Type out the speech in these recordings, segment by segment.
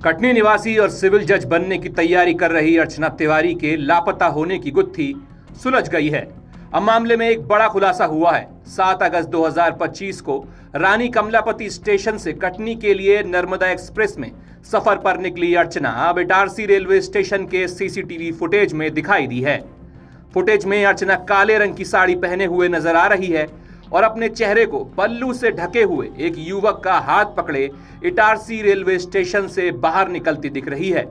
कटनी निवासी और सिविल जज बनने की तैयारी कर रही अर्चना तिवारी के लापता होने की गुत्थी सुलझ गई है। अब मामले में एक बड़ा खुलासा हुआ है। 7 अगस्त 2025 को रानी कमलापति स्टेशन से कटनी के लिए नर्मदा एक्सप्रेस में सफर पर निकली अर्चना अब इटारसी रेलवे स्टेशन के सीसीटीवी फुटेज में दिखाई दी है। फुटेज में अर्चना काले रंग की साड़ी पहने हुए नजर आ रही है और अपने चेहरे को पल्लू से ढके हुए एक युवक का हाथ पकड़े इटारसी रेलवे स्टेशन से बाहर निकलती दिख रही है।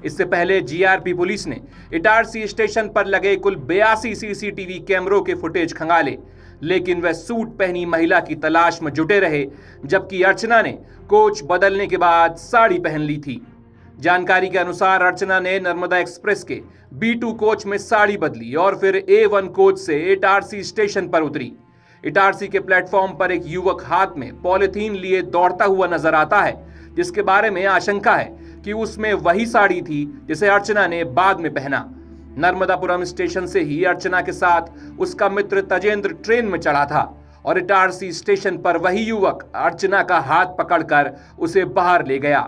इससे पहले जीआरपी पुलिस ने इटारसी स्टेशन पर लगे कुल 82 सीसीटीवी कैमरों के फुटेज खंगाले, लेकिन वह सूट पहनी महिला की तलाश में जुटे रहे, जबकि अर्चना ने कोच बदलने के बाद साड़ी पहन ली थी। जानकारी के अनुसार अर्चना ने नर्मदा एक्सप्रेस के B2 कोच में साड़ी बदली और फिर A1 कोच से इटारसी स्टेशन पर उतरी। इटारसी के प्लेटफॉर्म पर एक युवक हाथ में पॉलिथीन लिए दौड़ता हुआ नजर आता है, जिसके बारे में आशंका है कि उसमें वही साड़ी थी जिसे अर्चना ने बाद में पहना। नर्मदापुरम स्टेशन से ही अर्चना के साथ उसका मित्र तजेंद्र ट्रेन में चढ़ा था और इटारसी स्टेशन पर वही युवक अर्चना का हाथ पकड़कर उसे बाहर ले गया।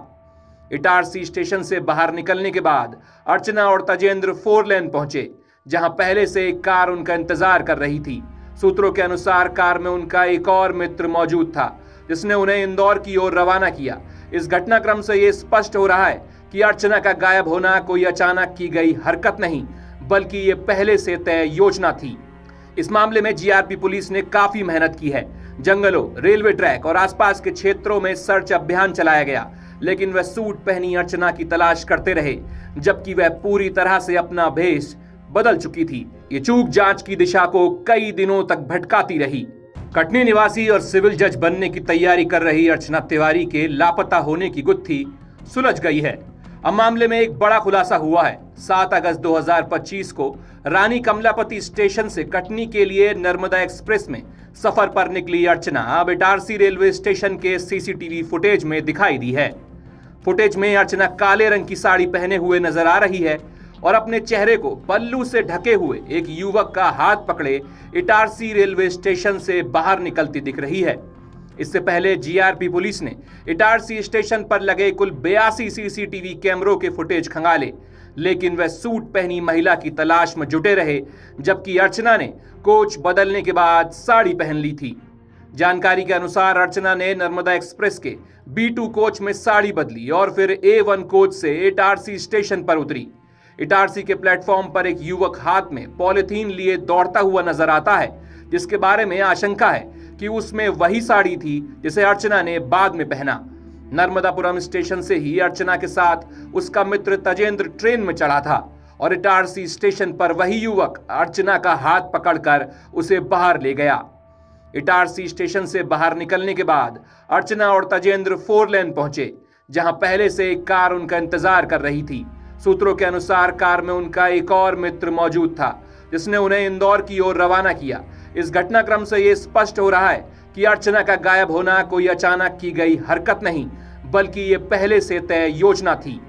इटारसी स्टेशन से बाहर निकलने के बाद अर्चना और तजेंद्र 4 लेन पहुंचे, जहां पहले से एक कार उनका इंतजार कर रही थी। सूत्रों के अनुसार कार में उनका एक और मित्र मौजूद था, जिसने उन्हें इंदौर की ओर रवाना किया। इस घटनाक्रम से यह स्पष्ट हो रहा है कि अर्चना का गायब होना कोई अचानक की गई हरकत नहीं, बल्कि ये पहले से तय योजना थी। इस मामले में जीआरपी पुलिस ने काफी मेहनत की है। जंगलों, रेलवे ट्रैक और आसपास के क्षेत्रों में सर्च अभियान चलाया गया, लेकिन वह सूट पहनी अर्चना की तलाश करते रहे, जबकि वह पूरी तरह से अपना भेष बदल चुकी थी। ये चूक जांच की दिशा को कई दिनों तक भटकाती रही। कटनी निवासी और सिविल जज बनने की तैयारी कर रही अर्चना तिवारी के लापता होने की गुत्थी सुलझ गई है। अब मामले में एक बड़ा खुलासा हुआ है। 7 अगस्त 2025 को रानी कमलापति स्टेशन से कटनी के लिए नर्मदा एक्सप्रेस में सफर पर निकली अर्चना अब इटारसी रेलवे स्टेशन के सीसीटीवी फुटेज में दिखाई दी है। फुटेज में अर्चना काले रंग की साड़ी पहने हुए नजर आ रही है और अपने चेहरे को पल्लू से ढके हुए एक युवक का हाथ पकड़े इटारसी रेलवे स्टेशन से बाहर निकलती दिख रही है। इससे पहले जीआरपी पुलिस ने इटारसी स्टेशन पर लगे कुल 82 सीसीटीवी कैमरों के फुटेज खंगाले, लेकिन वह सूट पहनी महिला की तलाश में जुटे रहे, जबकि अर्चना ने कोच बदलने के बाद साड़ी पहन ली थी। जानकारी के अनुसार अर्चना ने नर्मदा एक्सप्रेस के B2 कोच में साड़ी बदली और फिर A1 कोच से इटारसी स्टेशन पर उतरी। इटारसी के प्लेटफॉर्म पर एक युवक हाथ में पॉलिथीन लिए दौड़ता हुआ नजर आता है, जिसके बारे में आशंका है कि उसमें वही साड़ी थी जिसे अर्चना ने बाद में पहना। नर्मदापुरम स्टेशन से ही अर्चना के साथ उसका मित्र तजेंद्र ट्रेन में चढ़ा था और इटारसी स्टेशन पर वही युवक अर्चना का हाथ पकड़कर उसे बाहर ले गया। इटारसी स्टेशन से बाहर निकलने के बाद अर्चना और तजेंद्र 4 लेन पहुंचे, जहां पहले से एक कार उनका इंतजार कर रही थी। सूत्रों के अनुसार कार में उनका एक और मित्र मौजूद था, जिसने उन्हें इंदौर की ओर रवाना किया। इस घटनाक्रम से यह स्पष्ट हो रहा है कि अर्चना का गायब होना कोई अचानक की गई हरकत नहीं, बल्कि ये पहले से तय योजना थी।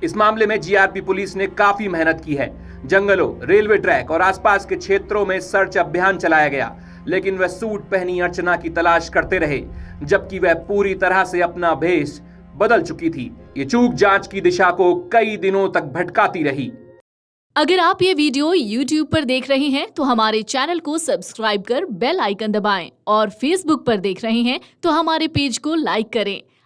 इस मामले में जीआरपी पुलिस ने काफी मेहनत की है। जंगलों, रेलवे ट्रैक और आसपास के क्षेत्रों में सर्च अभियान चलाया गया, लेकिन वह सूट पहनी अर्चना की तलाश करते रहे, जबकि वह पूरी तरह से अपना भेष बदल चुकी थी। ये चूक जांच की दिशा को कई दिनों तक भटकाती रही। अगर आप ये वीडियो YouTube पर देख रहे हैं तो हमारे चैनल को सब्सक्राइब कर बेल आइकन दबाएं और Facebook पर देख रहे हैं तो हमारे पेज को लाइक करें।